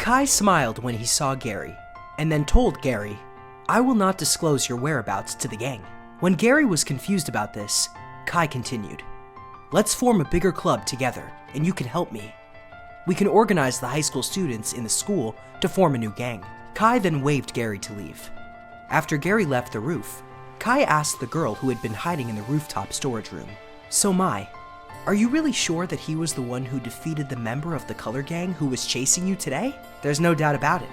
Kai smiled when he saw Gary, and then told Gary, "I will not disclose your whereabouts to the gang." When Gary was confused about this, Kai continued, "Let's form a bigger club together, and you can help me. We can organize the high school students in the school to form a new gang." Kai then waved Gary to leave. After Gary left the roof, Kai asked the girl who had been hiding in the rooftop storage room, "So Mai, are you really sure that he was the one who defeated the member of the color gang who was chasing you today?" "There's no doubt about it.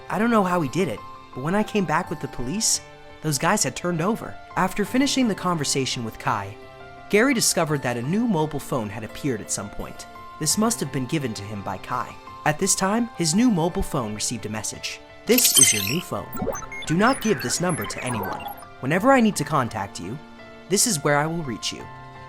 I don't know how he did it, but when I came back with the police, those guys had turned over." After finishing the conversation with Kai, Gary discovered that a new mobile phone had appeared at some point. This must have been given to him by Kai. At this time, his new mobile phone received a message. "This is your new phone. Do not give this number to anyone. Whenever I need to contact you, this is where I will reach you.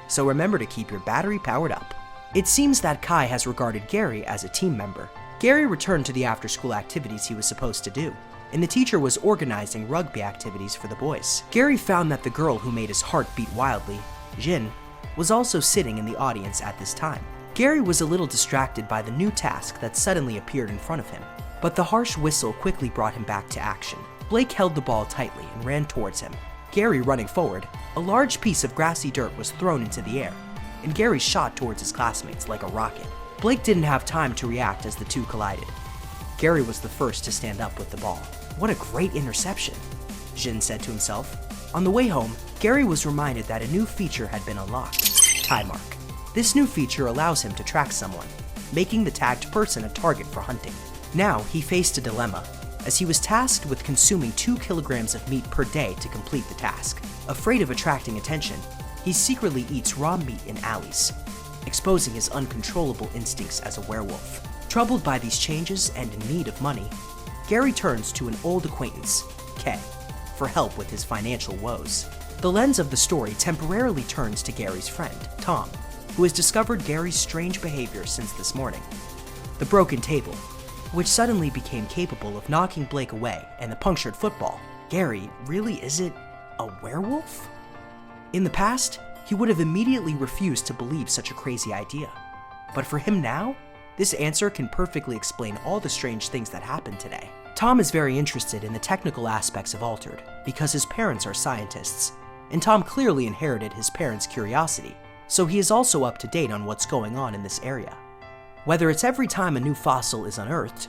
So remember to keep your battery powered up." It seems that Kai has regarded Gary as a team member. Gary returned to the after-school activities he was supposed to do, and the teacher was organizing rugby activities for the boys. Gary found that the girl who made his heart beat wildly, Jin, was also sitting in the audience at this time. Gary was a little distracted by the new task that suddenly appeared in front of him, but the harsh whistle quickly brought him back to action. Blake held the ball tightly and ran towards him. Gary running forward, a large piece of grassy dirt was thrown into the air, and Gary shot towards his classmates like a rocket. Blake didn't have time to react as the two collided. Gary was the first to stand up with the ball. "What a great interception," Jin said to himself. On the way home, Gary was reminded that a new feature had been unlocked, Tie Mark. This new feature allows him to track someone, making the tagged person a target for hunting. Now he faced a dilemma, as he was tasked with consuming 2 kilograms of meat per day to complete the task. Afraid of attracting attention, he secretly eats raw meat in alleys, exposing his uncontrollable instincts as a werewolf. Troubled by these changes and in need of money, Gary turns to an old acquaintance, Kay, for help with his financial woes. The lens of the story temporarily turns to Gary's friend, Tom, who has discovered Gary's strange behavior since this morning. The broken table, which suddenly became capable of knocking Blake away, and the punctured football. Gary, really, is it a werewolf? In the past, he would have immediately refused to believe such a crazy idea. But for him now, this answer can perfectly explain all the strange things that happened today. Tom is very interested in the technical aspects of Altered, because his parents are scientists, and Tom clearly inherited his parents' curiosity, so he is also up to date on what's going on in this area. Whether it's every time a new fossil is unearthed,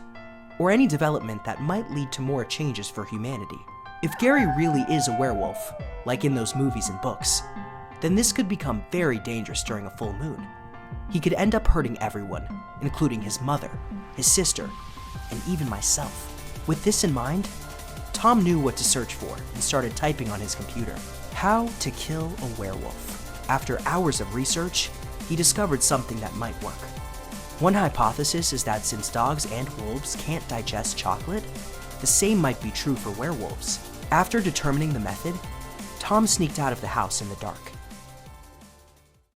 or any development that might lead to more changes for humanity. If Gary really is a werewolf, like in those movies and books, then this could become very dangerous during a full moon. He could end up hurting everyone, including his mother, his sister, and even myself. With this in mind, Tom knew what to search for and started typing on his computer. How to kill a werewolf. After hours of research, he discovered something that might work. One hypothesis is that since dogs and wolves can't digest chocolate, the same might be true for werewolves. After determining the method, Tom sneaked out of the house in the dark.